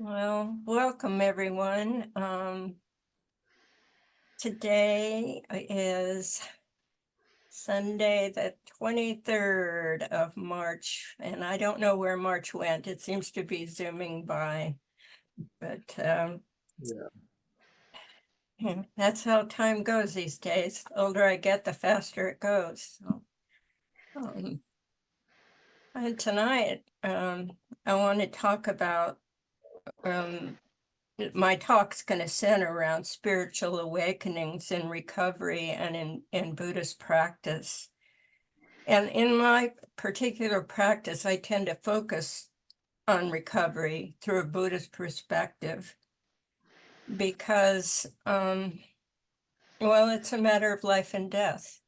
Well, welcome everyone. Today is Sunday, the 23rd of March, and I don't know where March went. It seems to be zooming by, but that's how time goes these days. The older I get, the faster it goes. So, and tonight, I want to talk about my talk's going to center around spiritual awakenings in recovery and in Buddhist practice. And in my particular practice, I tend to focus on recovery through a Buddhist perspective because, well, it's a matter of life and death.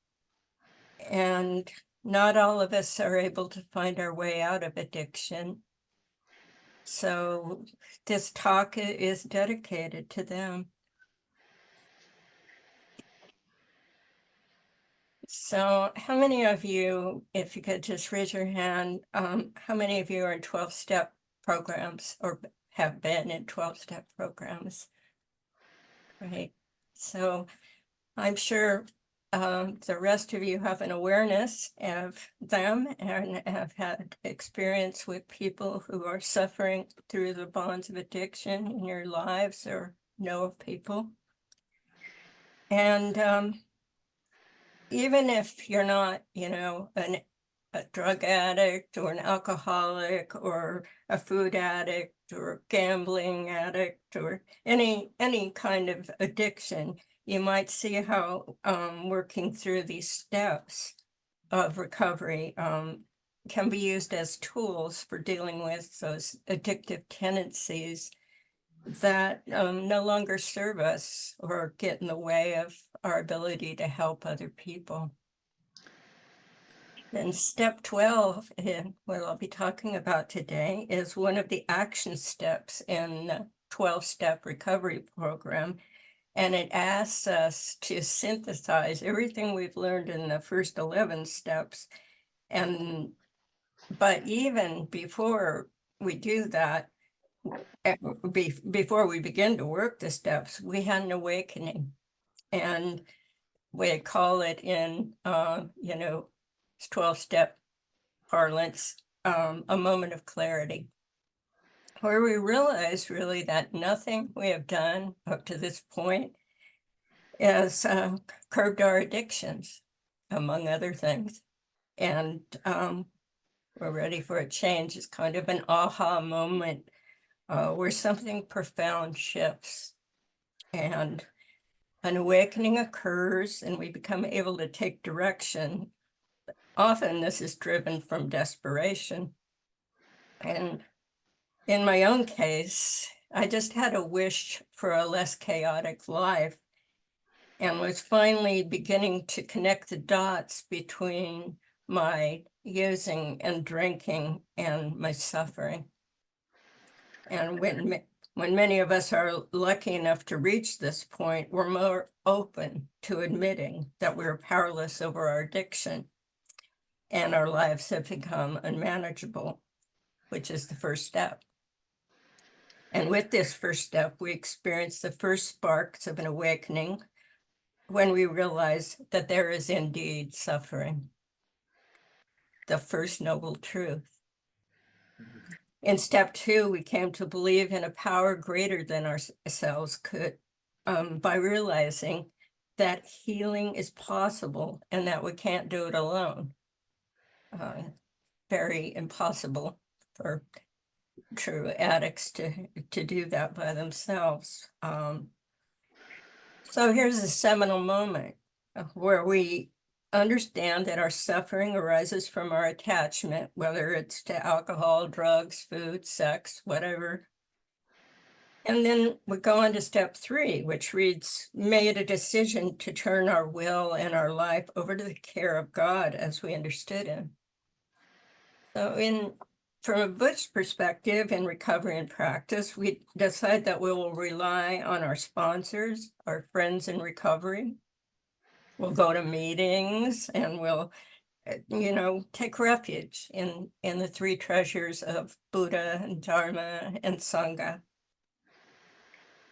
And not all of us are able to find our way out of addiction. So this talk is dedicated to them. So how many of you, if you could just raise your hand, how many of you are in 12-step programs or have been in 12-step programs? Right. So I'm sure the rest of you have an awareness of them and have had experience with people who are suffering through the bonds of addiction in your lives or know of people. And even if you're not, a drug addict or an alcoholic or a food addict or a gambling addict or any kind of addiction, you might see how working through these steps of recovery can be used as tools for dealing with those addictive tendencies that no longer serve us or get in the way of our ability to help other people. And step 12, what I'll be talking about today, is one of the action steps in the 12-step recovery program. And it asks us to synthesize everything we've learned in the first 11 steps. But even before we do that, before we begin to work the steps, we had an awakening. And we call it in, 12-step parlance, a moment of clarity, where we realize really that nothing we have done up to this point has curbed our addictions, among other things. And we're ready for a change. It's kind of an aha moment where something profound shifts and an awakening occurs and we become able to take direction. Often this is driven from desperation. And in my own case, I just had a wish for a less chaotic life and was finally beginning to connect the dots between my using and drinking and my suffering. And when many of us are lucky enough to reach this point, we're more open to admitting that we're powerless over our addiction and our lives have become unmanageable, which is the first step. And with this first step, we experience the first sparks of an awakening when we realize that there is indeed suffering, the first noble truth. In step 2, we came to believe in a power greater than ourselves could, by realizing that healing is possible and that we can't do it alone. Very impossible for true addicts to do that by themselves. So here's a seminal moment where we understand that our suffering arises from our attachment, whether it's to alcohol, drugs, food, sex, whatever. And then we go on to step 3, which reads, made a decision to turn our will and our life over to the care of God as we understood him. So from a Buddhist perspective in recovery and practice, we decide that we will rely on our sponsors, our friends in recovery. We'll go to meetings and we'll, take refuge in the 3 treasures of Buddha and Dharma and Sangha.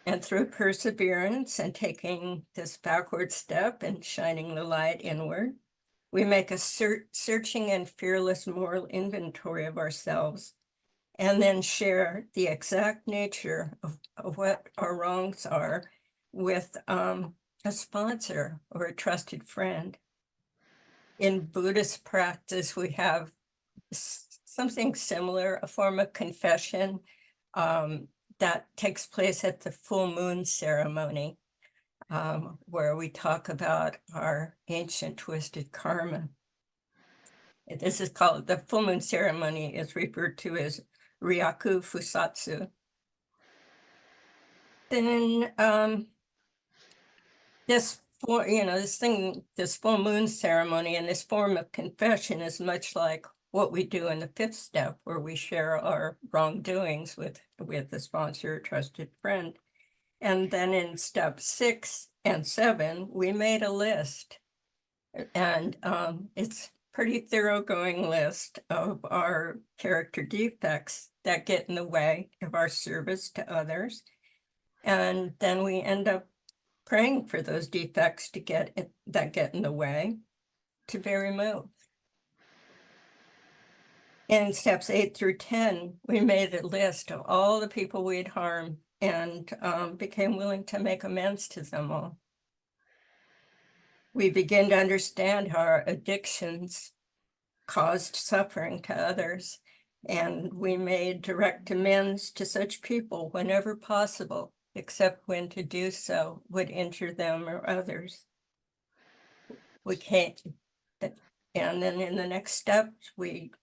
And through perseverance and taking this backward step and shining the light inward, we make a searching and fearless moral inventory of ourselves, and then share the exact nature of what our wrongs are with a sponsor or a trusted friend. In Buddhist practice, we have something similar, a form of confession that takes place at the full moon ceremony, where we talk about our ancient twisted karma. This is called, the full moon ceremony is referred to as Ryaku Fusatsu. Then this full moon ceremony and this form of confession is much like what we do in the fifth step, where we share our wrongdoings with the sponsor or trusted friend. And then in step 6 and 7, we made a list. And it's pretty thoroughgoing list of our character defects that get in the way of our service to others. And then we end up praying for those defects that get in the way to be removed. In steps 8 through 10, we made a list of all the people we'd harmed and became willing to make amends to them all. We begin to understand how our addictions caused suffering to others, and we made direct amends to such people whenever possible, except when to do so would injure them or others. We can't, and then in the next step, we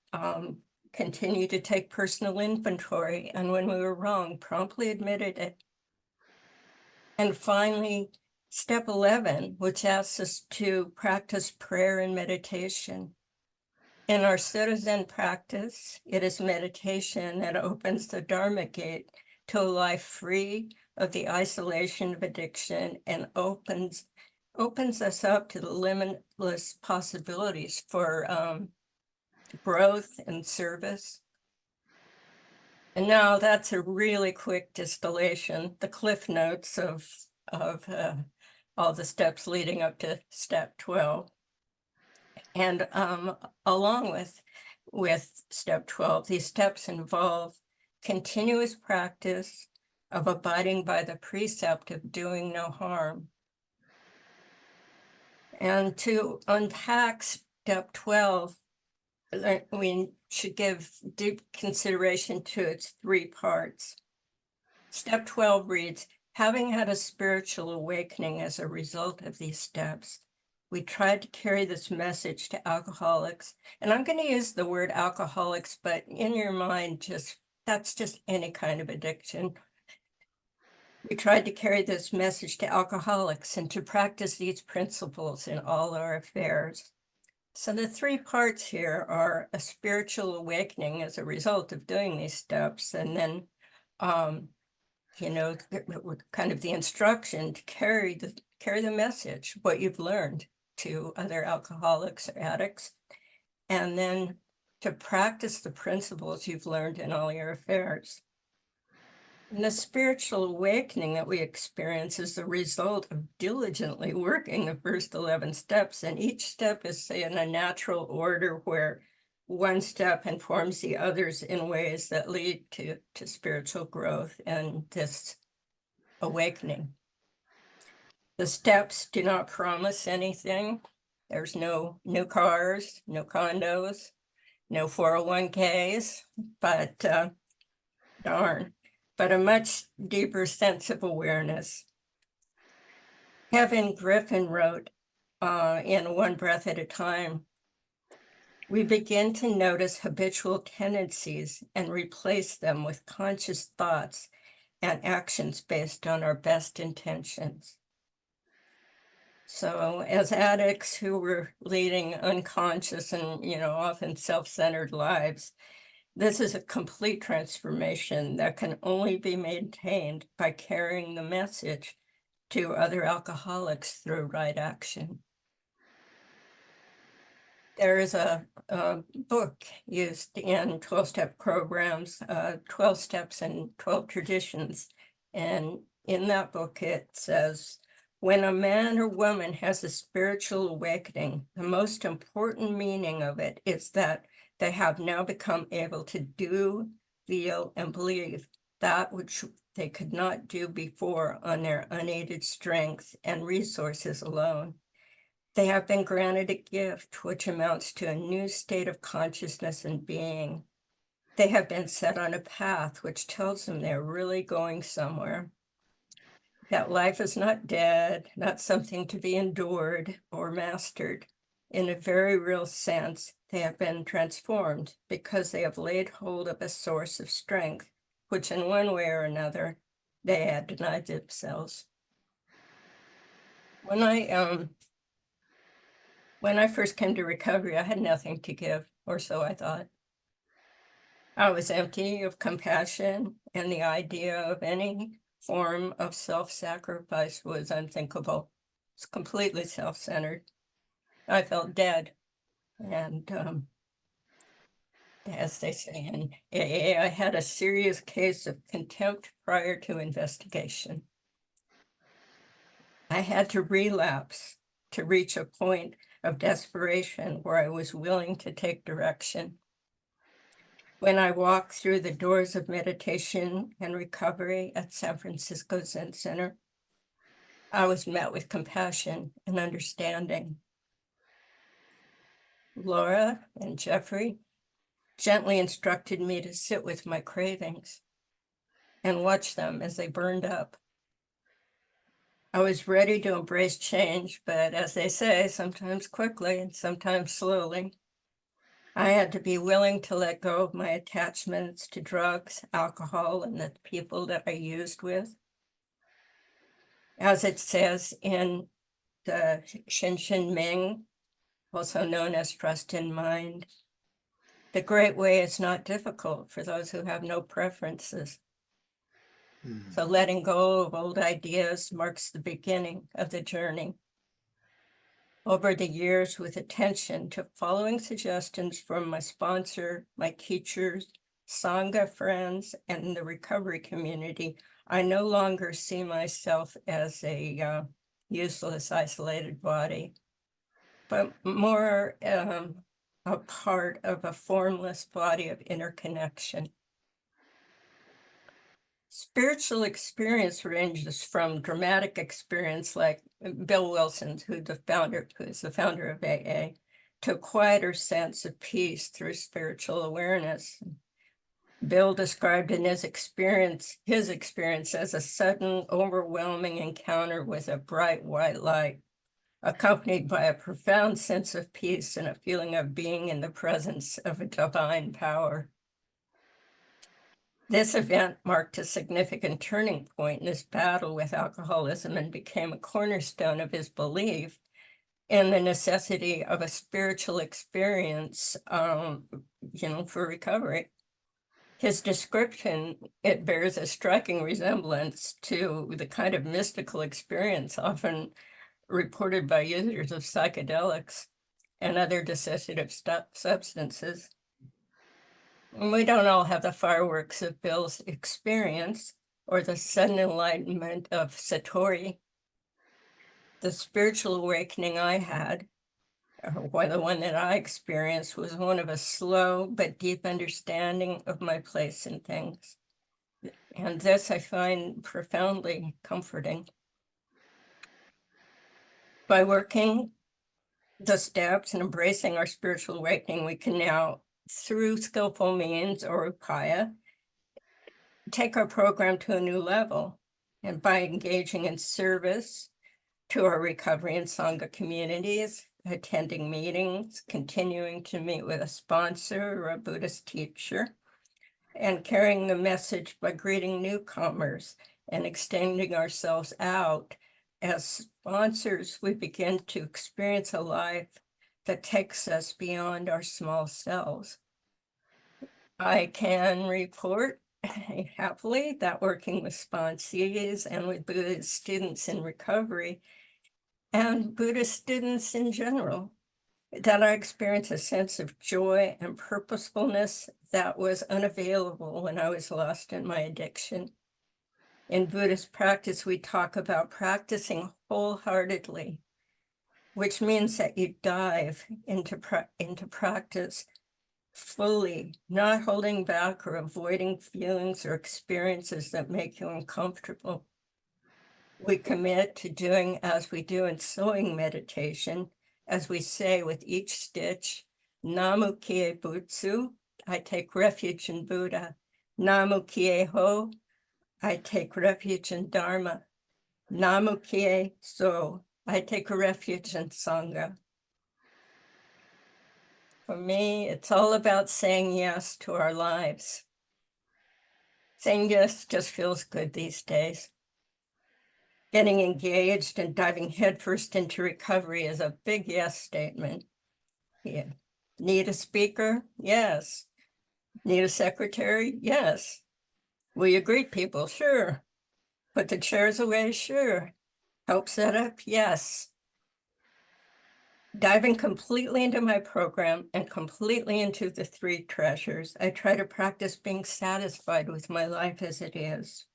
continue to take personal inventory, and when we were wrong, promptly admitted it. And finally, step 11, which asks us to practice prayer and meditation. In our citizen practice, it is meditation that opens the Dharma gate to a life free of the isolation of addiction and opens us up to the limitless possibilities for growth and service. And now that's a really quick distillation, the cliff notes of all the steps leading up to step 12. And along with step 12, these steps involve continuous practice of abiding by the precept of doing no harm. And to unpack step 12, we should give deep consideration to its 3 parts. Step 12 reads, having had a spiritual awakening as a result of these steps, we tried to carry this message to alcoholics. And I'm going to use the word alcoholics, but in your mind, that's just any kind of addiction. We tried to carry this message to alcoholics and to practice these principles in all our affairs. So the 3 parts here are a spiritual awakening as a result of doing these steps, and then, kind of the instruction to carry the message, what you've learned, to other alcoholics or addicts, and then to practice the principles you've learned in all your affairs. And the spiritual awakening that we experience is the result of diligently working the first 11 steps. And each step is, say, in a natural order where one step informs the others in ways that lead to spiritual growth and this awakening. The steps do not promise anything. There's no new cars, no condos, no 401ks, but but a much deeper sense of awareness. Kevin Griffin wrote in One Breath at a Time, we begin to notice habitual tendencies and replace them with conscious thoughts and actions based on our best intentions. So as addicts who were leading unconscious and, often self-centered lives, this is a complete transformation that can only be maintained by carrying the message to other alcoholics through right action. There is a book used in 12-step programs, 12 Steps and 12 Traditions. And in that book, it says, when a man or woman has a spiritual awakening, the most important meaning of it is that they have now become able to do, feel, and believe that which they could not do before on their unaided strength and resources alone. They have been granted a gift which amounts to a new state of consciousness and being. They have been set on a path which tells them they're really going somewhere. That life is not dead, not something to be endured or mastered. In a very real sense, they have been transformed because they have laid hold of a source of strength, which in one way or another, they had denied themselves. When I first came to recovery, I had nothing to give, or so I thought. I was empty of compassion, and the idea of any form of self-sacrifice was unthinkable. It's completely self-centered. I felt dead. And as they say in AA, I had a serious case of contempt prior to investigation. I had to relapse to reach a point of desperation where I was willing to take direction. When I walked through the doors of meditation and recovery at San Francisco Zen Center, I was met with compassion and understanding. Laura and Jeffrey gently instructed me to sit with my cravings and watch them as they burned up. I was ready to embrace change, but as they say, sometimes quickly and sometimes slowly. I had to be willing to let go of my attachments to drugs, alcohol, and the people that I used with. As it says in the Shinshin Ming, also known as Trust in Mind, the great way is not difficult for those who have no preferences. So letting go of old ideas marks the beginning of the journey. Over the years, with attention to following suggestions from my sponsor, my teachers, Sangha friends, and the recovery community, I no longer see myself as a useless, isolated body, but more a part of a formless body of interconnection. Spiritual experience ranges from dramatic experience like Bill Wilson, who's the founder of AA, to a quieter sense of peace through spiritual awareness. Bill described in his experience as a sudden, overwhelming encounter with a bright white light, accompanied by a profound sense of peace and a feeling of being in the presence of a divine power. This event marked a significant turning point in his battle with alcoholism and became a cornerstone of his belief in the necessity of a spiritual experience, for recovery. His description, it bears a striking resemblance to the kind of mystical experience often reported by users of psychedelics and other dissociative substances. We don't all have the fireworks of Bill's experience or the sudden enlightenment of Satori. The spiritual awakening I had, or the one that I experienced, was one of a slow but deep understanding of my place in things. And this I find profoundly comforting. By working the steps and embracing our spiritual awakening, we can now, through skillful means or upaya, take our program to a new level. And by engaging in service to our recovery and Sangha communities, attending meetings, continuing to meet with a sponsor or a Buddhist teacher, and carrying the message by greeting newcomers and extending ourselves out, as sponsors, we begin to experience a life that takes us beyond our small selves. I can report happily that working with sponsees and with Buddhist students in recovery and Buddhist students in general, that I experienced a sense of joy and purposefulness that was unavailable when I was lost in my addiction. In Buddhist practice, we talk about practicing wholeheartedly, which means that you dive into practice fully, not holding back or avoiding feelings or experiences that make you uncomfortable. We commit to doing as we do in sewing meditation, as we say with each stitch, Namu Kie Butsu, I take refuge in Buddha. Namu Kie Ho, I take refuge in Dharma. Namu Kie So, I take refuge in Sangha. For me, it's all about saying yes to our lives. Saying yes just feels good these days. Getting engaged and diving headfirst into recovery is a big yes statement. Yeah. Need a speaker? Yes. Need a secretary? Yes. Will you greet people? Sure. Put the chairs away? Sure. Help set up? Yes. Diving completely into my program and completely into the three treasures, I try to practice being satisfied with my life as it is.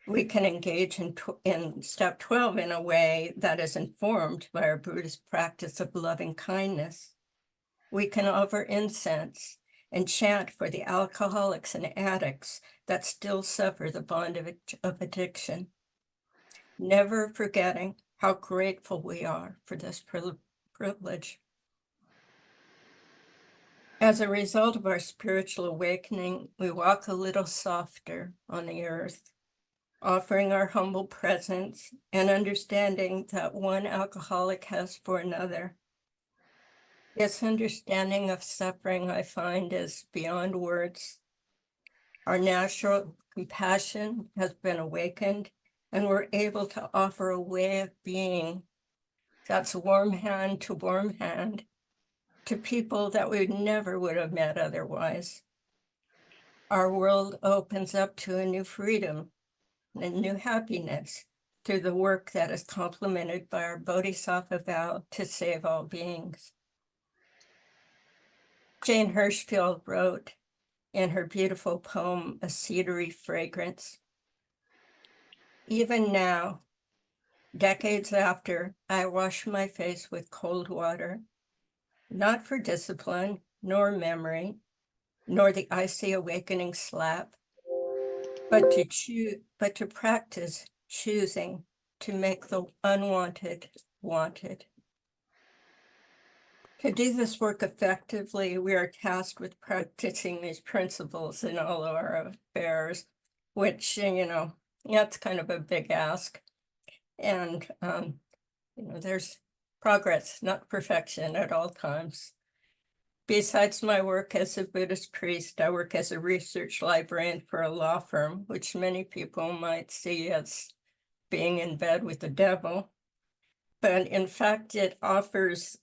We can engage in step 12 in a way that is informed by our Buddhist practice of loving kindness. We can offer incense and chant for the alcoholics and addicts that still suffer the bond of addiction, never forgetting how grateful we are for this privilege. As a result of our spiritual awakening, we walk a little softer on the earth, offering our humble presence and understanding that one alcoholic has for another. This understanding of suffering, I find, is beyond words. Our natural compassion has been awakened, and we're able to offer a way of being that's warm hand to warm hand to people that we never would have met otherwise. Our world opens up to a new freedom and new happiness through the work that is complemented by our Bodhisattva vow to save all beings. Jane Hirschfield wrote in her beautiful poem, A Cedary Fragrance, even now, decades after, I wash my face with cold water, not for discipline, nor memory, nor the icy awakening slap, but to practice choosing to make the unwanted wanted. To do this work effectively, we are tasked with practicing these principles in all of our affairs, which, that's kind of a big ask. And, there's progress, not perfection at all times. Besides my work as a Buddhist priest, I work as a research librarian for a law firm, which many people might see as being in bed with the devil. But in fact, it offers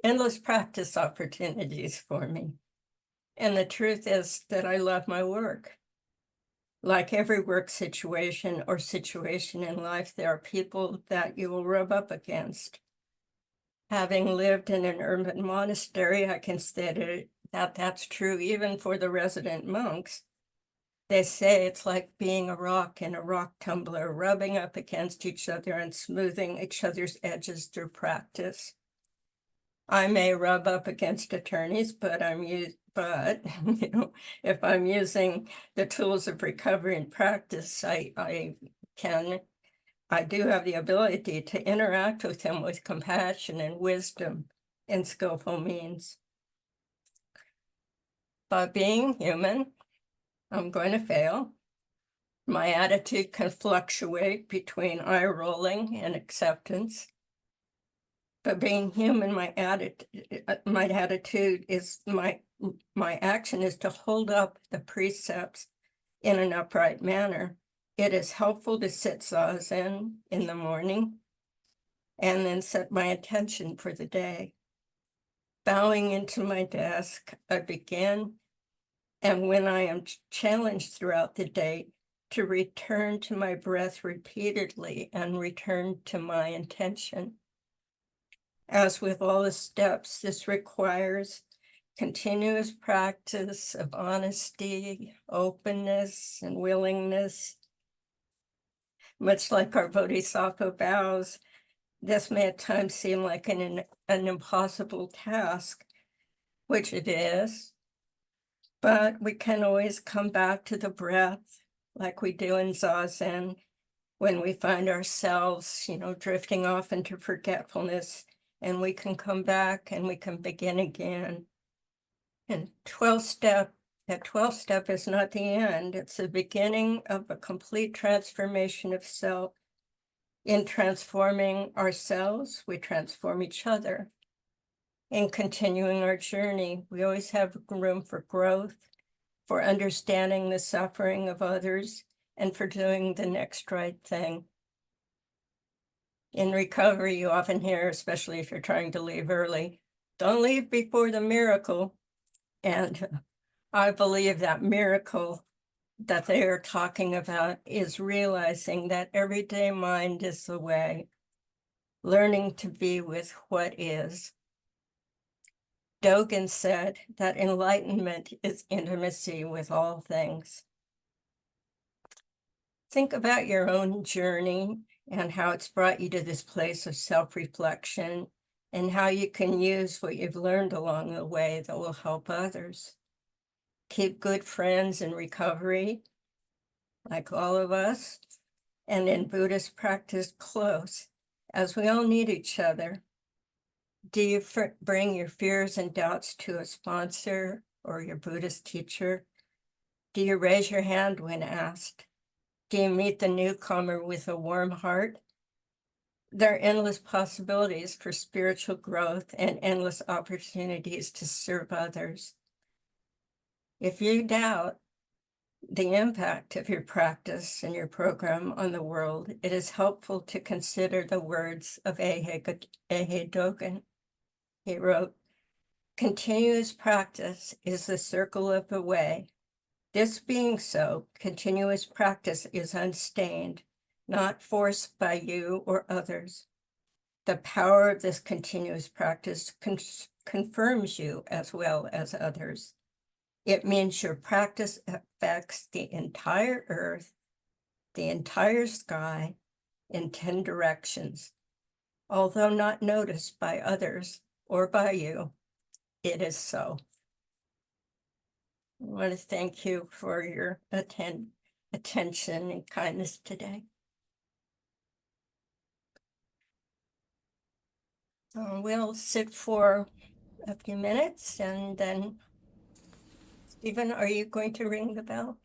endless practice opportunities for me. And the truth is that I love my work. Like every work situation or situation in life, there are people that you will rub up against. Having lived in an urban monastery, I can say that that's true even for the resident monks. They say it's like being a rock in a rock tumbler, rubbing up against each other and smoothing each other's edges through practice. I may rub up against attorneys, but if I'm using the tools of recovery and practice, I do have the ability to interact with them with compassion and wisdom and skillful means. But being human, I'm going to fail. My attitude can fluctuate between eye rolling and acceptance. But being human, my attitude is my action is to hold up the precepts in an upright manner. It is helpful to sit zazen in the morning and then set my intention for the day. Bowing into my desk, I begin, and when I am challenged throughout the day, to return to my breath repeatedly and return to my intention. As with all the steps, this requires continuous practice of honesty, openness, and willingness Much like our bodhisattva vows, this may at times seem like an impossible task, which it is, but we can always come back to the breath like we do in Zazen when we find ourselves, drifting off into forgetfulness, and we can come back and we can begin again. And that 12th step is not the end. It's the beginning of a complete transformation of self. In transforming ourselves, we transform each other. In continuing our journey, we always have room for growth, for understanding the suffering of others, and for doing the next right thing. In recovery, you often hear, especially if you're trying to leave early, don't leave before the miracle. And I believe that miracle that they are talking about is realizing that everyday mind is the way, learning to be with what is. Dogen said that enlightenment is intimacy with all things. Think about your own journey and how it's brought you to this place of self-reflection and how you can use what you've learned along the way that will help others. Keep good friends in recovery, like all of us, and in Buddhist practice close, as we all need each other. Do you bring your fears and doubts to a sponsor or your Buddhist teacher? Do you raise your hand when asked? Do you meet the newcomer with a warm heart? There are endless possibilities for spiritual growth and endless opportunities to serve others. If you doubt the impact of your practice and your program on the world, it is helpful to consider the words of Ehe Dogen. He wrote, "Continuous practice is the circle of the way. This being so, continuous practice is unstained, not forced by you or others. The power of this continuous practice confirms you as well as others. It means your practice affects the entire earth, the entire sky, in 10 directions. Although not noticed by others or by you, it is so." I want to thank you for your attention and kindness today. We'll sit for a few minutes and then, Stephen, are you going to ring the bell?